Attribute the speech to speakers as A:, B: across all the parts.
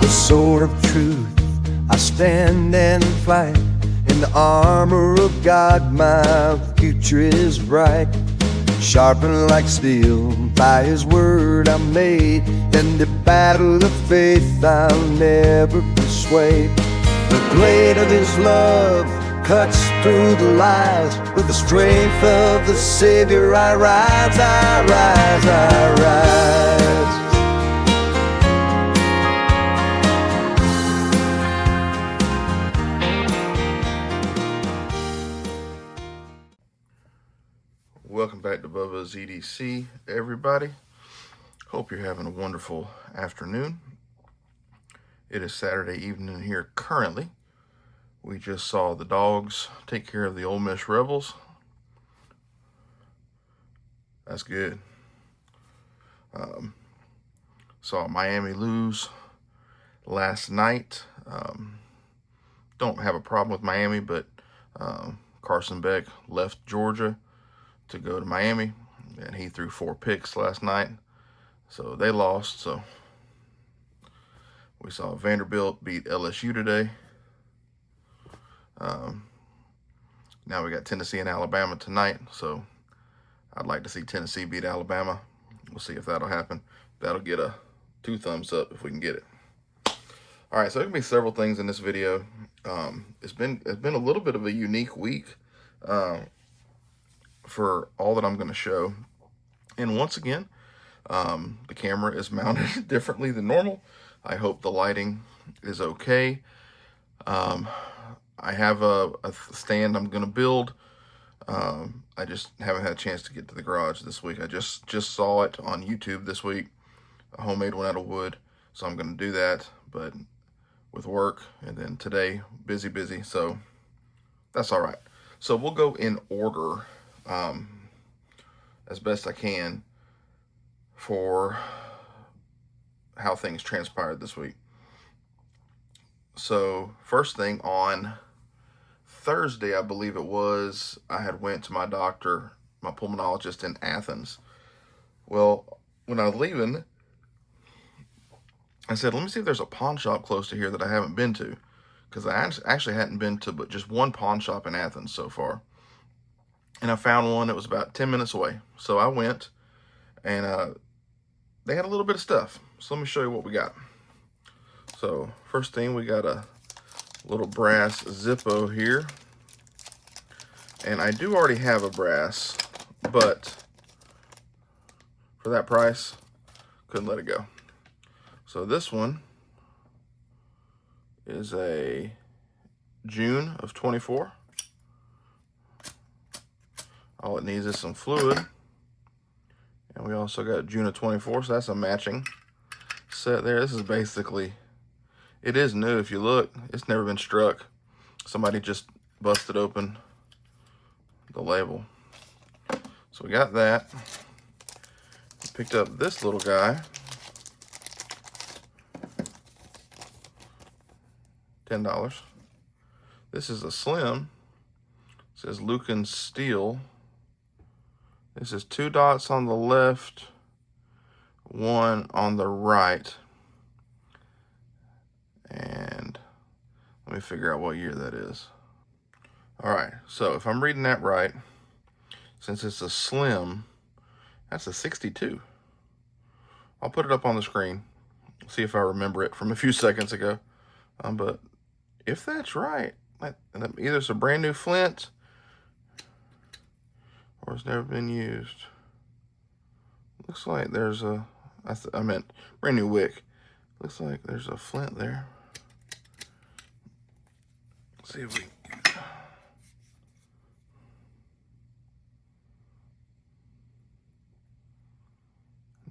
A: the sword of truth, I stand and fight. In the armor of God, my future is bright. Sharpened like steel, by His word I'm made. In the battle of faith I'll never be swayed. The blade of His love cuts through the lies. With the strength of the Savior I rise, I rise, I rise.
B: Welcome back to Bubba's EDC, everybody. Hope you're having a wonderful afternoon. It is Saturday evening here currently. We just saw the dogs take care of the Ole Miss Rebels. That's good. Saw Miami lose last night. Don't have a problem with Miami, but Carson Beck left Georgia to go to Miami, and he threw 4 picks last night, so they lost. So we saw Vanderbilt beat LSU today. Now we got Tennessee and Alabama tonight, so I'd like to see Tennessee beat Alabama. We'll see if that'll happen. That'll get a 2 thumbs up if we can get it. All right, so there can be several things in this video. It's been a little bit of a unique week for all that I'm going to show. And once again, the camera is mounted differently than normal. I hope the lighting is okay. I have a stand I'm going to build. I just haven't had a chance to get to the garage this week. I just saw it on YouTube this week, a homemade one out of wood. So I'm going to do that, but with work, and then today, busy. So that's all right. So we'll go in order as best I can for how things transpired this week. So first thing, on Thursday, I believe it was, I had went to my doctor, my pulmonologist in Athens. Well, when I was leaving, I said, let me see if there's a pawn shop close to here that I haven't been to, because I actually hadn't been to but just one pawn shop in Athens so far. And I found one that was about 10 minutes away. So I went, and they had a little bit of stuff. So let me show you what we got. So first thing, we got a little brass Zippo here. And I do already have a brass, but for that price, couldn't let it go. So this one is a June of 24. All it needs is some fluid. And we also got June of 24, so that's a matching set there. This is basically, it is new. If you look, it's never been struck. Somebody just busted open the label. So we got that. Picked up this little guy. $10. This is a slim. It says Lucan steel. This is 2 dots on the left, 1 on the right. And let me figure out what year that is. All right, so if I'm reading that right, since it's a slim, that's a 62. I'll put it up on the screen, see if I remember it from a few seconds ago. But if that's right, either it's a brand new flint or it's never been used. Looks like there's I meant brand new wick. Looks like there's a flint there. Let's see if we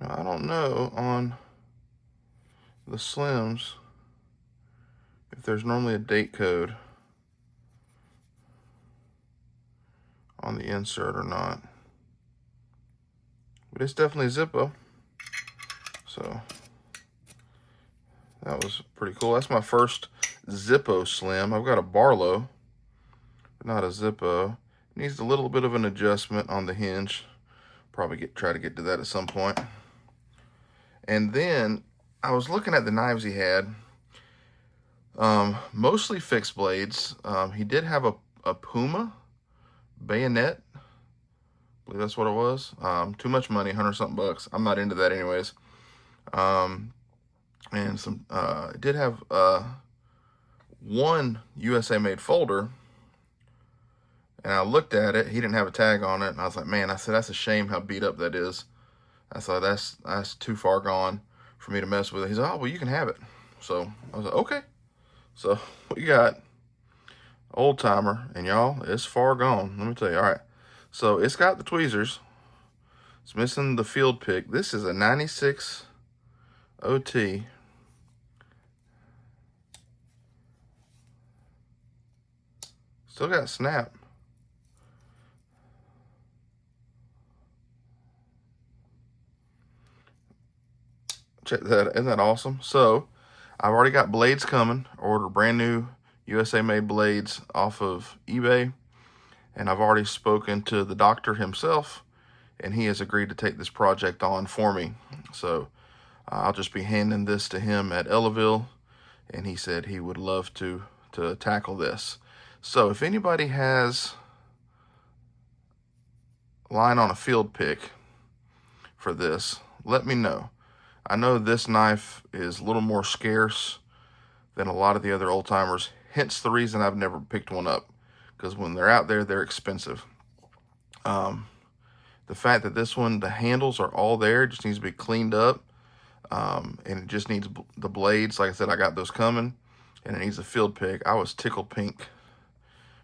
B: now, I don't know on the slims if there's normally a date code on the insert or not, but it's definitely Zippo. So that was pretty cool. That's my first Zippo slim. I've got a Barlow, but not a Zippo. It needs a little bit of an adjustment on the hinge. Probably try to get to that at some point. And then I was looking at the knives he had, Mostly fixed blades. He did have a Puma bayonet. I believe that's what it was. Too much money, 100 something bucks. I'm not into that anyways. And some, it did have one USA made folder, and I looked at it. He didn't have a tag on it, and I was like, man, I said, that's a shame how beat up that is. I thought that's too far gone for me to mess with it. He's like, oh, well, you can have it. So I was like, okay. So we got old timer, and y'all, it's far gone. Let me tell you. All right. So it's got the tweezers. It's missing the field pick. This is a 96 OT. Still got snap. Check that. Isn't that awesome? So I've already got blades coming. Ordered brand new USA made blades off of eBay. And I've already spoken to the doctor himself, and he has agreed to take this project on for me. So I'll just be handing this to him at Ellaville, and he said he would love to tackle this. So if anybody has line on a field pick for this, let me know. I know this knife is a little more scarce than a lot of the other old timers, hence the reason I've never picked one up, because when they're out there, they're expensive. The fact that this one, the handles are all there, just needs to be cleaned up, and it just needs the blades. Like I said, I got those coming, and it needs a field pick. I was tickled pink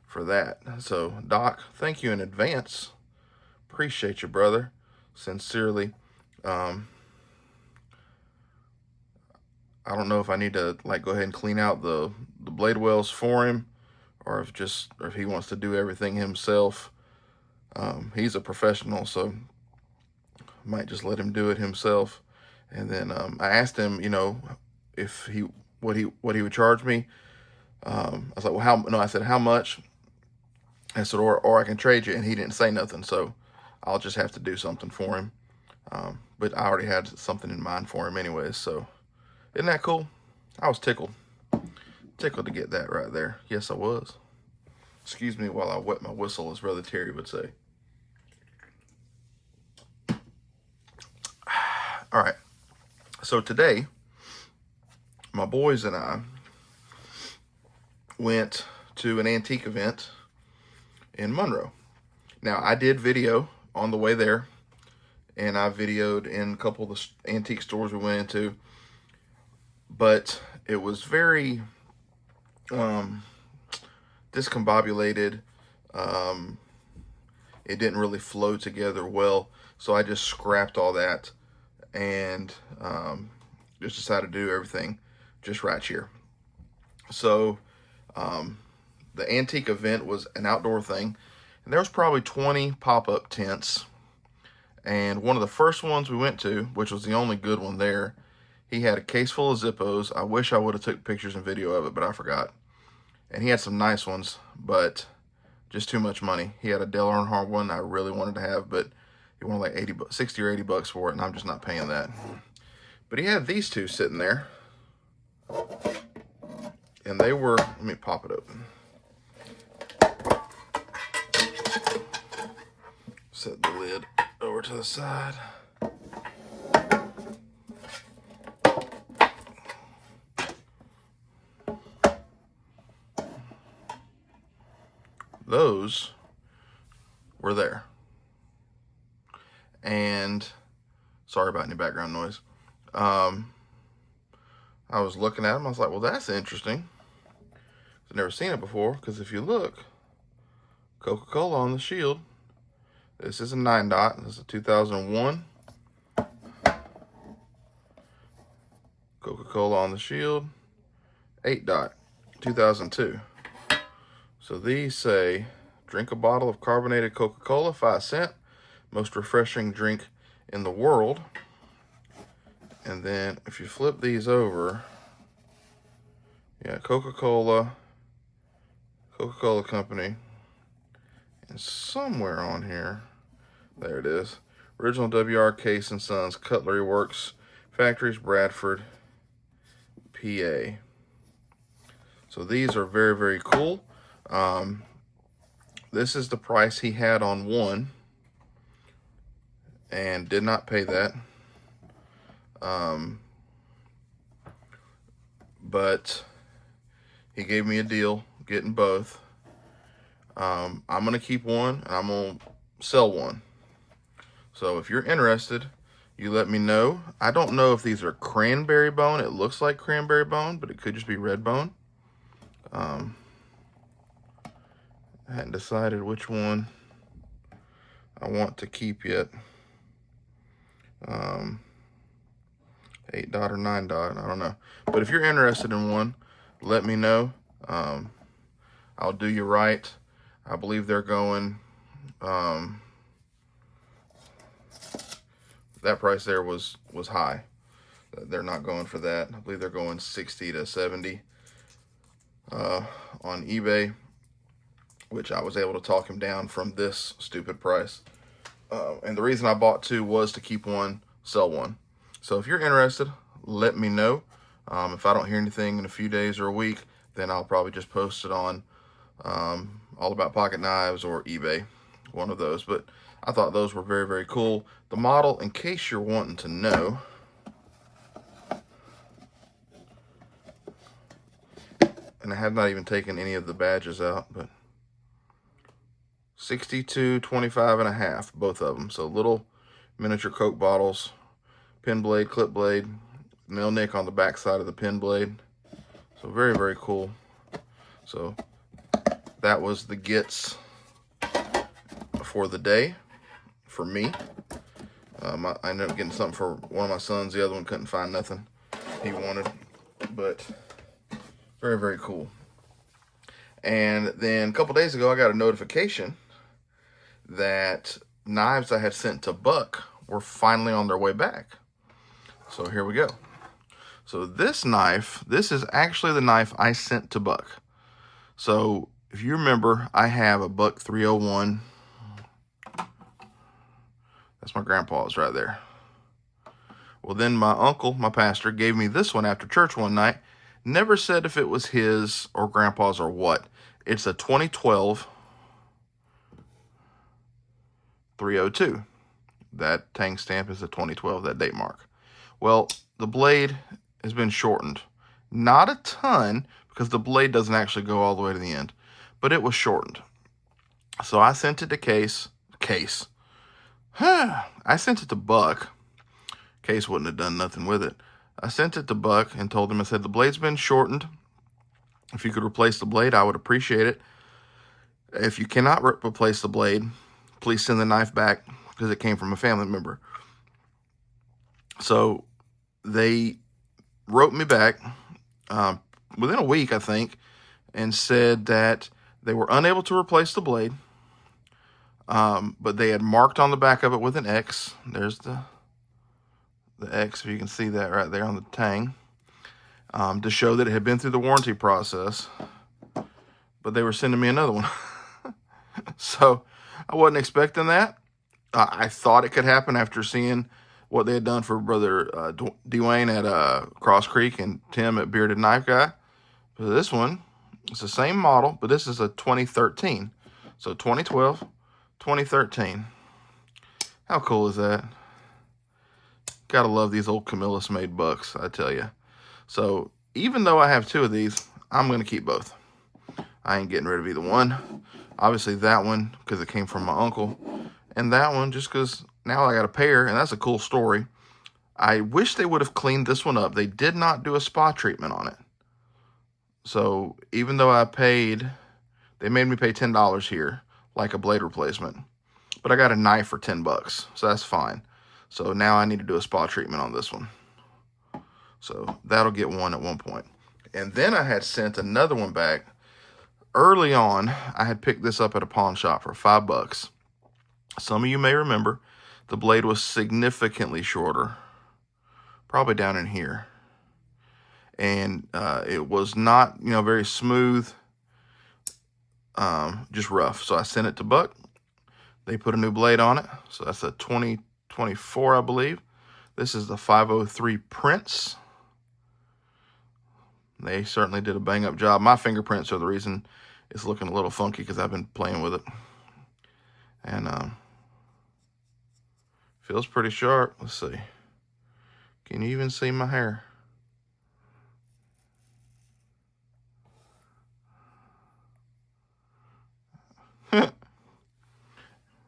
B: for that. So, Doc, thank you in advance. Appreciate you, brother. Sincerely. I don't know if I need to go ahead and clean out the blade wells for him, or if he wants to do everything himself. He's a professional, so I might just let him do it himself. And then I asked him, if what he would charge me. I was like, well, I said, how much? I said, or I can trade you, and he didn't say nothing, so I'll just have to do something for him. But I already had something in mind for him anyways, so isn't that cool? I was tickled to get that right there. Yes, I was. Excuse me while I wet my whistle, as Brother Terry would say. All right. So today, my boys and I went to an antique event in Monroe. Now, I did video on the way there, and I videoed in a couple of the antique stores we went into, but it was very discombobulated. It didn't really flow together well, so I just scrapped all that and just decided to do everything just right here. So the antique event was an outdoor thing, and there was probably 20 pop-up tents, and one of the first ones we went to, which was the only good one there, he had a case full of Zippos. I wish I would have took pictures and video of it, but I forgot. And he had some nice ones, but just too much money. He had a Dale Earnhardt one I really wanted to have, but he wanted like 60 or 80 bucks for it, and I'm just not paying that. But he had these two sitting there, and they were, let me pop it open. Set the lid over to the side. Those were there. And sorry about any background noise. I was looking at them. I was like, well, that's interesting. I've never seen it before, because if you look, Coca-Cola on the shield. This is a 9-dot. This is a 2001. Coca-Cola on the shield. 8-dot. 2002. So these say, drink a bottle of carbonated Coca-Cola, 5 cents. Most refreshing drink in the world. And then if you flip these over, yeah, Coca-Cola Company, and somewhere on here, there it is, original W.R. Case and Sons Cutlery Works, Factories, Bradford, PA. So these are very, very cool. This is the price he had on one, and did not pay that. But he gave me a deal getting both. I'm going to keep one, and I'm going to sell one. So if you're interested, you let me know. I don't know if these are cranberry bone. It looks like cranberry bone, but it could just be red bone. I hadn't decided which one I want to keep yet. 8 dot or 9 dot, I don't know. But if you're interested in one, let me know. I'll do you right. I believe they're going, that price there was high. They're not going for that. I believe they're going 60 to 70 on eBay, which I was able to talk him down from this stupid price. And the reason I bought two was to keep one, sell one. So if you're interested, let me know. If I don't hear anything in a few days or a week, then I'll probably just post it on All About Pocket Knives or eBay, one of those. But I thought those were very, very cool. The model, in case you're wanting to know, and I have not even taken any of the badges out, but 62, 25 and a half, both of them. So little miniature Coke bottles, pin blade, clip blade, nail nick on the back side of the pin blade. So very, very cool. So that was the gets for the day for me. I ended up getting something for one of my sons. The other one couldn't find nothing he wanted, but very, very cool. And then a couple days ago, I got a notification that knives I had sent to Buck were finally on their way back. So here we go. So this knife, this is actually the knife I sent to Buck. So if you remember, I have a Buck 301. That's my grandpa's right there. Well, then my uncle, my pastor, gave me this one after church one night. Never said if it was his or grandpa's or what. It's a 2012 302. That tang stamp is a 2012, that date mark. Well, the blade has been shortened. Not a ton, because the blade doesn't actually go all the way to the end, but it was shortened. So I sent it to Case. I sent it to Buck. Case wouldn't have done nothing with it. I sent it to Buck and told him, I said, the blade's been shortened. If you could replace the blade, I would appreciate it. If you cannot replace the blade, please send the knife back, because it came from a family member. So they wrote me back within a week, I think, and said that they were unable to replace the blade, but they had marked on the back of it with an X. There's the X, if you can see that right there on the tang, to show that it had been through the warranty process, but they were sending me another one. So I wasn't expecting that. I thought it could happen after seeing what they had done for Brother Dwayne at Cross Creek and Tim at Bearded Knife Guy. But this one, it's the same model, but this is a 2013. So 2012, 2013. How cool is that? Gotta love these old camillus made bucks, I tell you. So even though I have two of these, I'm going to keep both. I ain't getting rid of either one. Obviously that one, because it came from my uncle. And that one, just because now I got a pair, and that's a cool story. I wish they would have cleaned this one up. They did not do a spa treatment on it. So even though I paid, they made me pay $10 here, like a blade replacement. But I got a knife for $10, so that's fine. So now I need to do a spa treatment on this one. So that'll get one at one point. And then I had sent another one back. Early on, I had picked this up at a pawn shop for $5. Some of you may remember the blade was significantly shorter, probably down in here. And it was not, very smooth, just rough. So I sent it to Buck. They put a new blade on it. So that's a 2024, I believe. This is the 503 Prince. They certainly did a bang-up job. My fingerprints are the reason it's looking a little funky because I've been playing with it. And feels pretty sharp. Let's see. Can you even see my hair?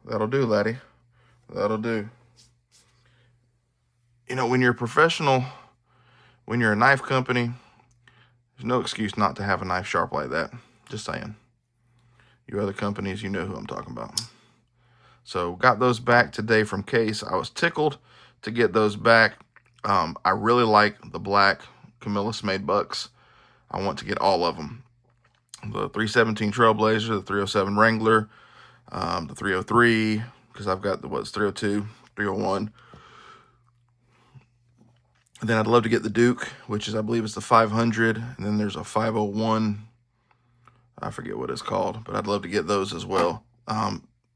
B: That'll do, laddie. That'll do. You know, when you're a professional, when you're a knife company, there's no excuse not to have a knife sharp like that. Just saying. You other companies, you know who I'm talking about. So got those back today from Case. I was tickled to get those back. I really like the black camillus made bucks. I want to get all of them. The 317 Trailblazer, the 307 Wrangler, the 303, because I've got the 302, 301. And then I'd love to get the Duke, which is, I believe it's the 500. And then there's a 501. I forget what it's called, but I'd love to get those as well.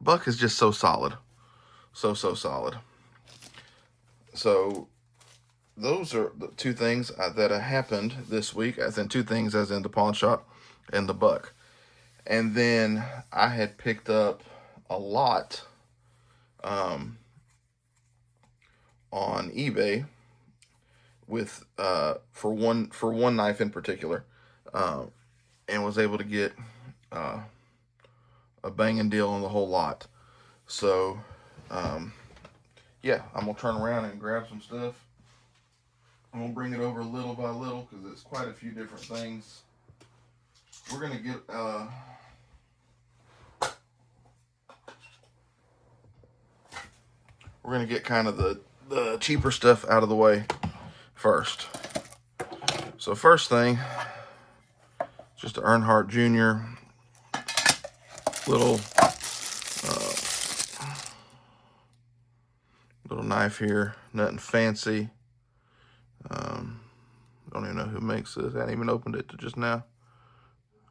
B: Buck is just so solid. So solid. So those are the two things that happened this week, as in two things, as in the pawn shop and the Buck. And then I had picked up a lot on eBay with for one knife in particular, and was able to get a banging deal on the whole lot. So yeah, I'm gonna turn around and grab some stuff. I'm gonna bring it over little by little because it's quite a few different things. We're gonna get kind of the cheaper stuff out of the way first. So first thing, just an Earnhardt Jr. little knife here, nothing fancy. Don't even know who makes this. I hadn't even opened it to just now.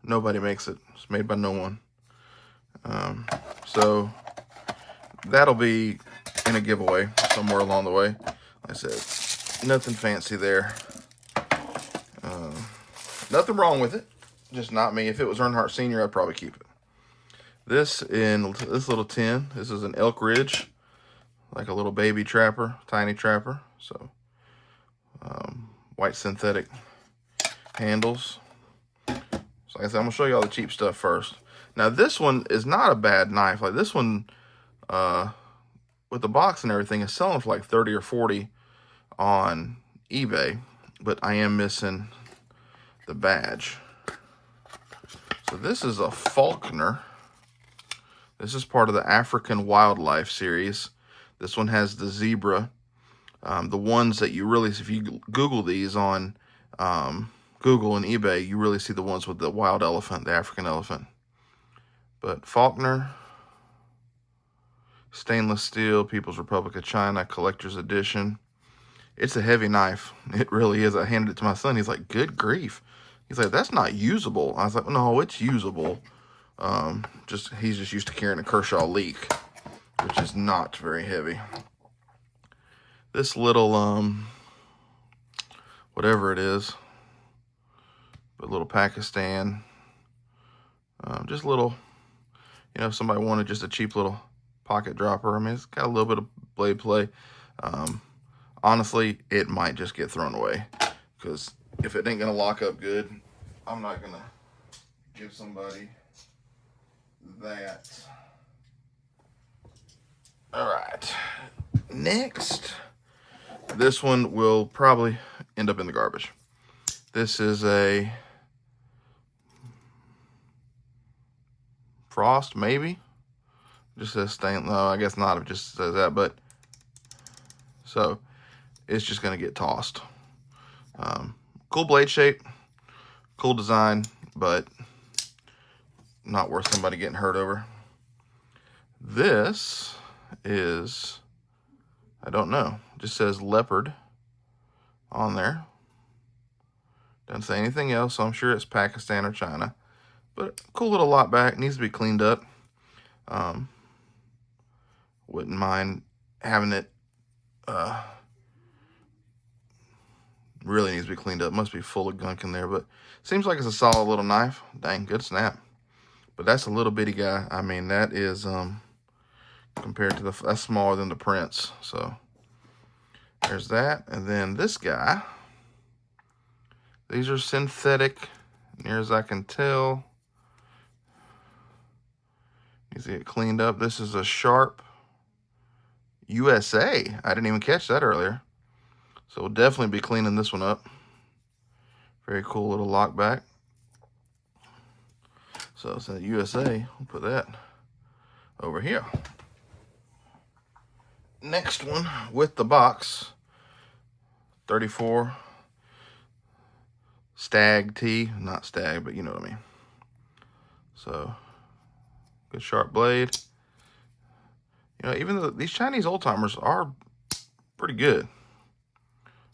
B: Nobody makes it. It's made by no one. So that'll be in a giveaway somewhere along the way. Like I said, nothing fancy there. Nothing wrong with it. Just not me. If it was Earnhardt Senior, I'd probably keep it. This in this little tin. This is an Elk Ridge, like a little baby trapper, tiny trapper. So white synthetic handles. So like I said, I'm gonna show you all the cheap stuff first. Now this one is not a bad knife. Like this one, with the box and everything, is selling for like 30 or 40 on eBay, but I am missing the badge. So this is a Faulkner. This is part of the African Wildlife series. This one has the zebra. The ones that you really, if you Google these on Google and eBay, you really see the ones with the wild elephant, the African elephant. But Faulkner, stainless steel, People's Republic of China, collector's edition. It's a heavy knife. It really is. I handed it to my son. He's like, good grief. He's like, that's not usable. I was like, no, it's usable. He's just used to carrying a Kershaw Leak, which is not very heavy. This little, whatever it is, a little Pakistan, just little, if somebody wanted just a cheap little pocket dropper. I mean, it's got a little bit of blade play. Honestly, it might just get thrown away, because if it ain't gonna lock up good, I'm not gonna give somebody that. All right, next, this one will probably end up in the garbage. This is a Frost, maybe. Just says stain. No, I guess not. It just says that, but so it's just gonna get tossed. Cool blade shape, cool design, but not worth somebody getting hurt over. This is, I don't know, it just says leopard on there. Doesn't say anything else, so I'm sure it's Pakistan or China. But cool little lot back, needs to be cleaned up. Wouldn't mind having it Really needs to be cleaned up. Must be full of gunk in there, but seems like it's a solid little knife. Dang, good snap. But that's a little bitty guy. I mean, that is compared to that's smaller than the Prince. So there's that. And then this guy. These are synthetic, near as I can tell. Needs to get cleaned up. This is a Sharp USA. I didn't even catch that earlier. So we'll definitely be cleaning this one up. Very cool little lock back. So it's a USA. We'll put that over here. Next one with the box. 34 Stag T. Not Stag, but you know what I mean. So, good sharp blade. You know, even though these Chinese old timers are pretty good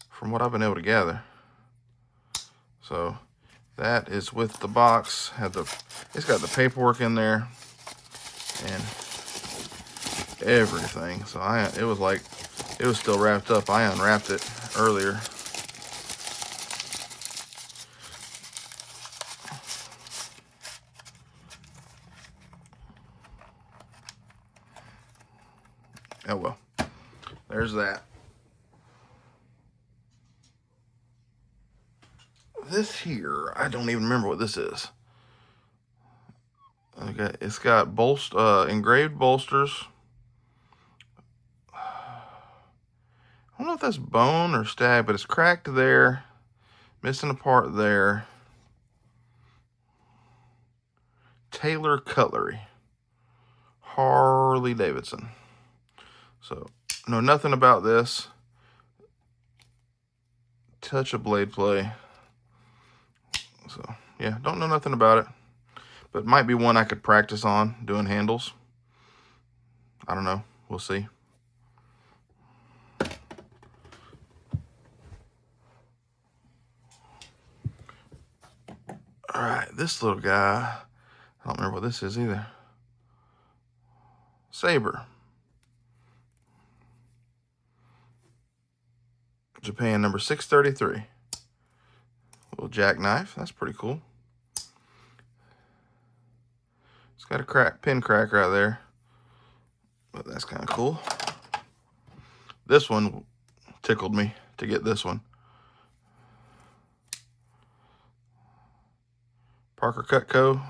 B: from what I've been able to gather. So that is with the box. It's got the paperwork in there and everything. So it was still wrapped up. I unwrapped it earlier. Oh well, there's that. This here, I don't even remember what this is. Okay, it's got engraved bolsters. I don't know if that's bone or stag, but it's cracked there, missing a part there. Taylor Cutlery, Harley Davidson. So, know nothing about this. Touch of blade play. So, yeah, don't know nothing about it. But might be one I could practice on doing handles. I don't know. We'll see. All right, this little guy. I don't remember what this is either. Saber. Japan number 633. Little jackknife. That's pretty cool. It's got a pin crack right there. But that's kind of cool. This one tickled me to get this one. Parker Cutco.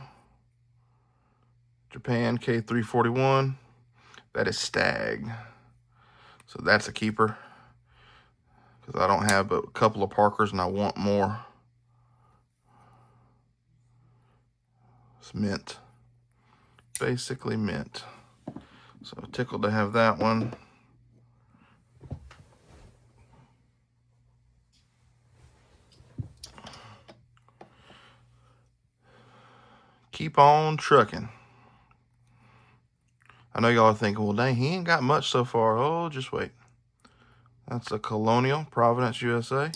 B: Japan K341. That is Stag. So that's a keeper. Because I don't have but a couple of Parkers and I want more. It's mint. Basically mint. So tickled to have that one. Keep on trucking. I know y'all are thinking, well, dang, he ain't got much so far. Oh, just wait. That's a Colonial, Providence, USA.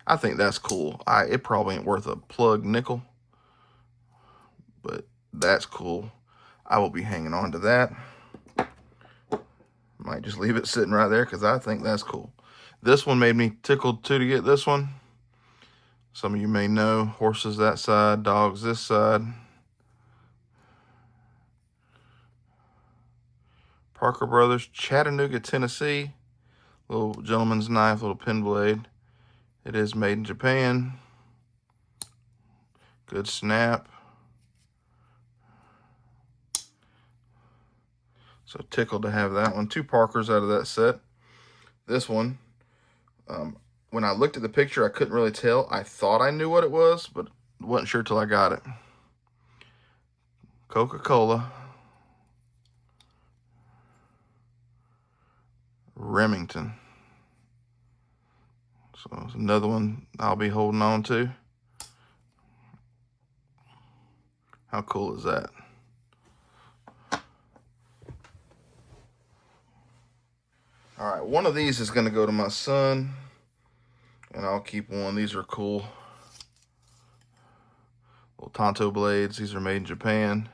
B: I think that's cool. It probably ain't worth a plug nickel, but that's cool. I will be hanging on to that. Might just leave it sitting right there because I think that's cool. This one made me tickled too to get this one. Some of you may know horses that side, dogs this side. Parker Brothers, Chattanooga, Tennessee. Little gentleman's knife, little pin blade. It is made in Japan. Good snap. So tickled to have that one. 2 Parkers out of that set. This one, when I looked at the picture, I couldn't really tell. I thought I knew what it was, but wasn't sure till I got it. Coca-Cola. Remington. So it's another one I'll be holding on to. How cool is that? All right, one of these is going to go to my son, and I'll keep one. These are cool. Little Tonto blades. These are made in Japan.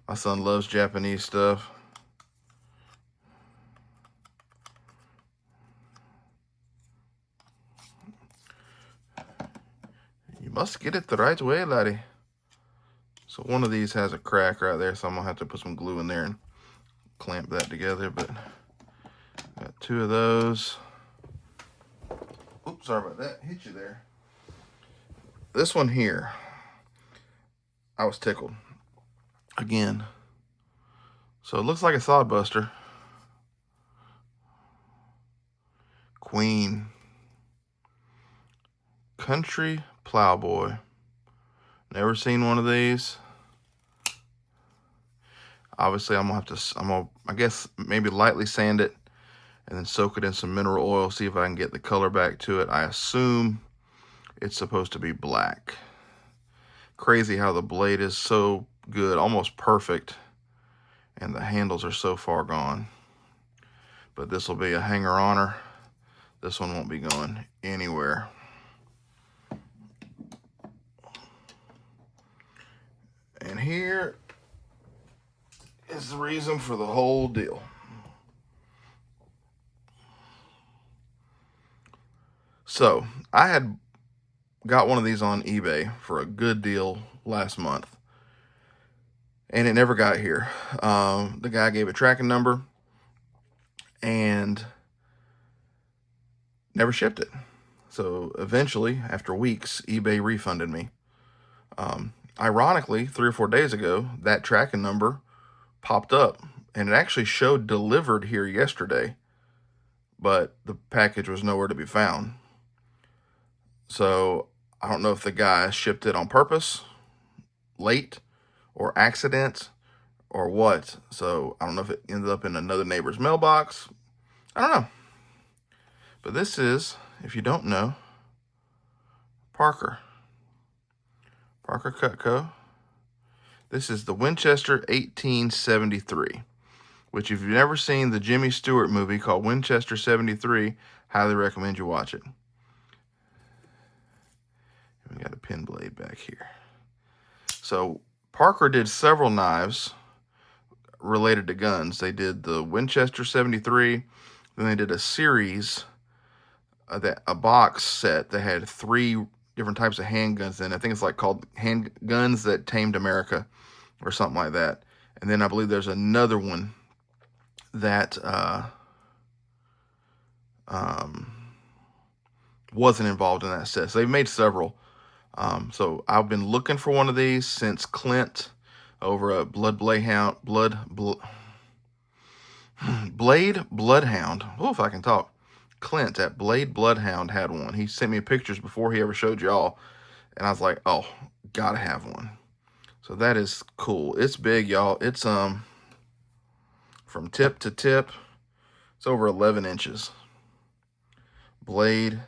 B: My son loves Japanese stuff. must get it the right way, laddie. So one of these has a crack right there, so I'm gonna have to put some glue in there and clamp that together, but got two of those. Oops, sorry about that. Hit you there. This one here, I was tickled. Again. So it looks like a sod buster. Queen. Country Plowboy. Never seen one of these. Obviously, I'm gonna I guess maybe lightly sand it and then soak it in some mineral oil, see if I can get the color back to it. I assume it's supposed to be black. Crazy how the blade is so good, almost perfect, and the handles are so far gone. But this will be a hanger-oner. This one won't be going anywhere. And here is the reason for the whole deal. So I had got one of these on eBay for a good deal last month, and it never got here. The guy gave a tracking number and never shipped it. So eventually, after weeks, eBay refunded me. Ironically, 3 or 4 days ago, that tracking number popped up, and it actually showed delivered here yesterday, but the package was nowhere to be found. So I don't know if the guy shipped it on purpose, late, or accident, or what. So I don't know if it ended up in another neighbor's mailbox. I don't know. But this is, if you don't know, Parker Cutco. This is the Winchester 1873, which if you've never seen the Jimmy Stewart movie called Winchester 73, highly recommend you watch it. We got a pin blade back here. So Parker did several knives related to guns. They did the Winchester 73, then they did a series, a box set that had 3 different types of handguns in it. I think it's like called Handguns That Tamed America or something like that. And then I believe there's another one that wasn't involved in that set. So they've made several. So I've been looking for one of these since Clint over at Blade Bloodhound. Oh, if I can talk. Clint at Blade Bloodhound had one. He sent me pictures before he ever showed y'all, and I was like, oh, gotta have one. So that is cool. It's big, y'all. It's from tip to tip, it's over 11 inches. Blade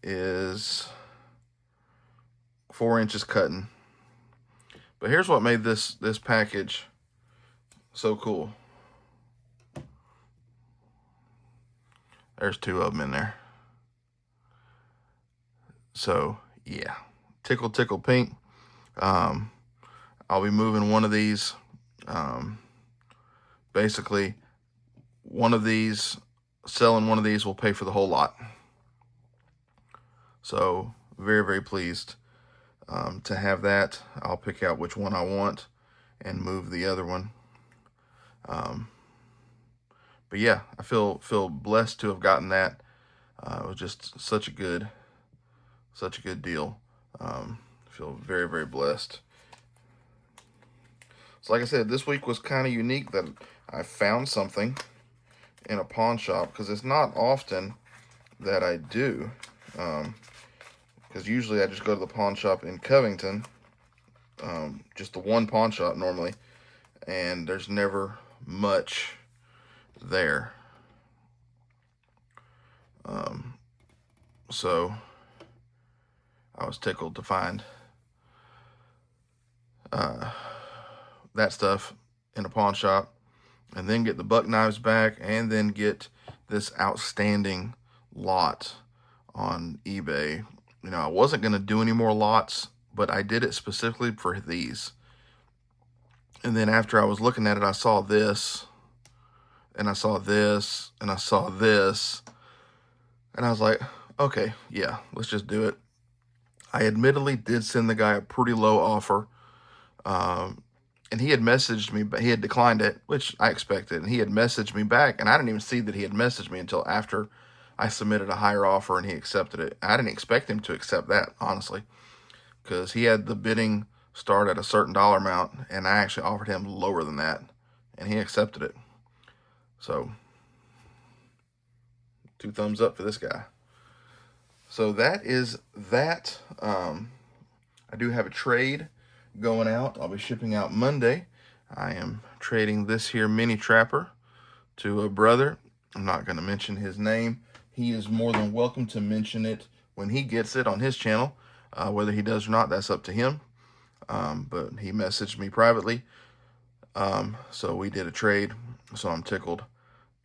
B: is 4 inches cutting. But here's what made this package so cool. There's 2 of them in there. So yeah, tickle pink. I'll be moving one of these. Basically, selling one of these will pay for the whole lot. So very, very pleased to have that. I'll pick out which one I want and move the other one. But yeah, I feel blessed to have gotten that. It was just such a good deal. Feel very, very blessed. So like I said, this week was kind of unique that I found something in a pawn shop, because it's not often that I do. Because usually I just go to the pawn shop in Covington, just the one pawn shop normally, and there's never much there. So I was tickled to find that stuff in a pawn shop, and then get the buck knives back, and then get this outstanding lot on eBay. You know, I wasn't going to do any more lots, but I did it specifically for these. And then after I was looking at it, I saw this, and I saw this, and I saw this, and I was like, okay, yeah, let's just do it. I admittedly did send the guy a pretty low offer. And he had messaged me, but he had declined it, which I expected. And he had messaged me back, and I didn't even see that he had messaged me until after I submitted a higher offer and he accepted it. I didn't expect him to accept that, honestly, because he had the bidding start at a certain dollar amount, and I actually offered him lower than that, and he accepted it. So, 2 thumbs up for this guy. So that is that. I do have a trade going out. I'll be shipping out Monday. I am trading this here mini trapper to a brother. I'm not going to mention his name. He is more than welcome to mention it when he gets it on his channel. Whether he does or not, that's up to him. But he messaged me privately. So we did a trade. So I'm tickled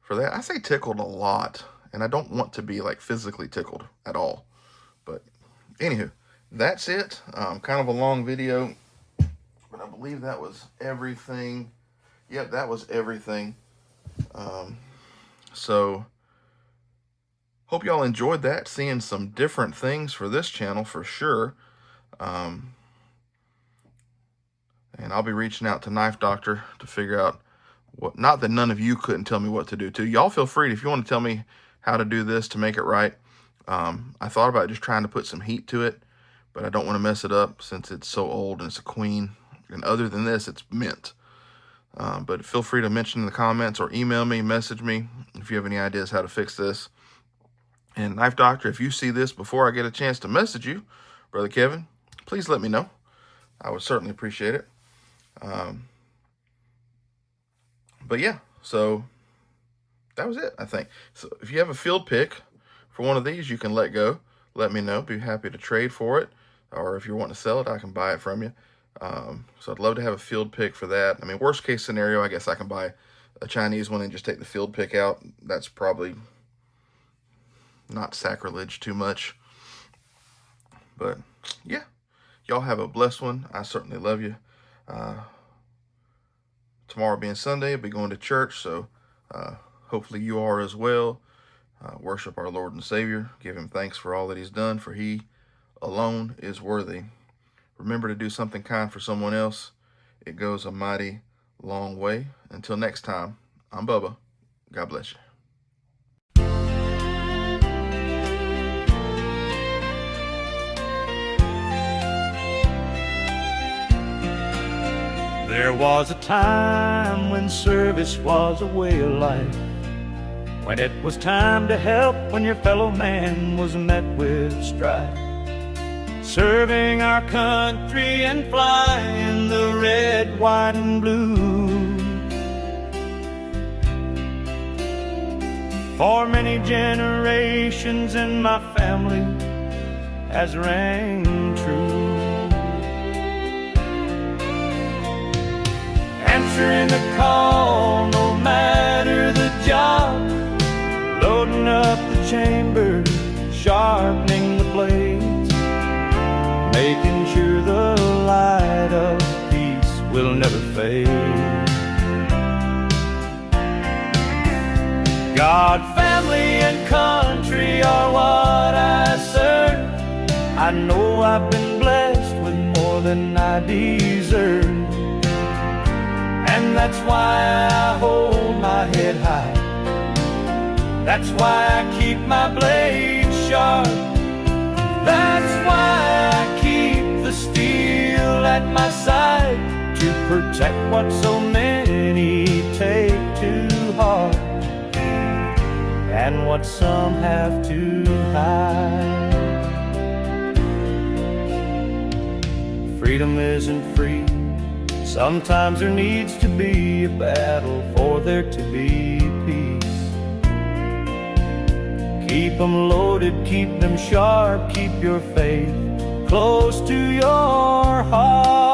B: for that. I say tickled a lot, and I don't want to be like physically tickled at all. But anywho, that's it. Kind of a long video, but I believe that was everything. Yep, that was everything. So hope y'all enjoyed that, seeing some different things for this channel for sure. And I'll be reaching out to Knife Doctor to figure out what, not that none of you couldn't tell me what to do too. Y'all feel free if you want to tell me how to do this to make it right. I thought about just trying to put some heat to it, but I don't want to mess it up since it's so old and it's a queen. And other than this, it's mint. But feel free to mention in the comments or email me, message me if you have any ideas how to fix this. And Knife Doctor, if you see this before I get a chance to message you, Brother Kevin, please let me know. I would certainly appreciate it. But yeah, so that was it, I think. So if you have a field pick for one of these, you can let go. Let me know. Be happy to trade for it. Or if you want to sell it, I can buy it from you. So I'd love to have a field pick for that. I mean, worst case scenario, I guess I can buy a Chinese one and just take the field pick out. That's probably not sacrilege too much. But yeah, y'all have a blessed one. I certainly love you. Tomorrow being Sunday, I'll be going to church, so hopefully you are as well. Worship our Lord and Savior. Give him thanks for all that he's done, for he alone is worthy. Remember to do something kind for someone else. It goes a mighty long way. Until next time, I'm Bubba. God bless you.
C: There was a time when service was a way of life, when it was time to help when your fellow man was met with strife. Serving our country and flying the red, white, and blue. For many generations in my family has rang true. Answering the call, no matter the job, loading up the chamber, sharpening the blades, making sure the light of peace will never fade. God, family, and country are what I serve. I know I've been blessed with more than I deserve, and that's why I hold my head high. That's why I keep my blade sharp. That's why I keep the steel at my side, to protect what so many take to heart, and what some have to hide. Freedom isn't free. Sometimes there needs to be a battle for there to be peace. Keep them loaded, keep them sharp, keep your faith close to your heart.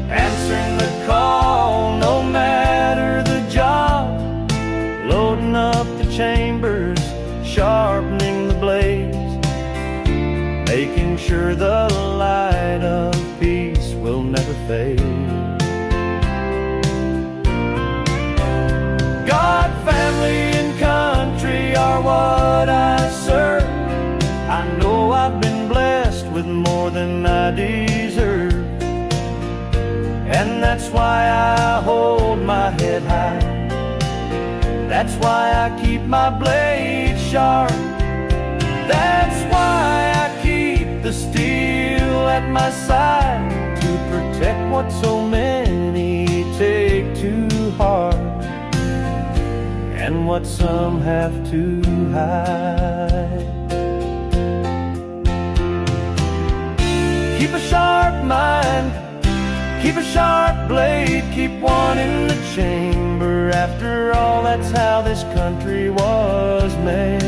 C: Answering the call, no matter the job, loading up the chambers, sharpening the blades, making sure the light of peace will never fade. God, family, and country are what I serve. That's why I hold my head high. That's why I keep my blade sharp. That's why I keep the steel at my side, to protect what so many take to heart, and what some have to hide. Keep a sharp mind, keep a sharp blade, keep one in the chamber. After all, that's how this country was made.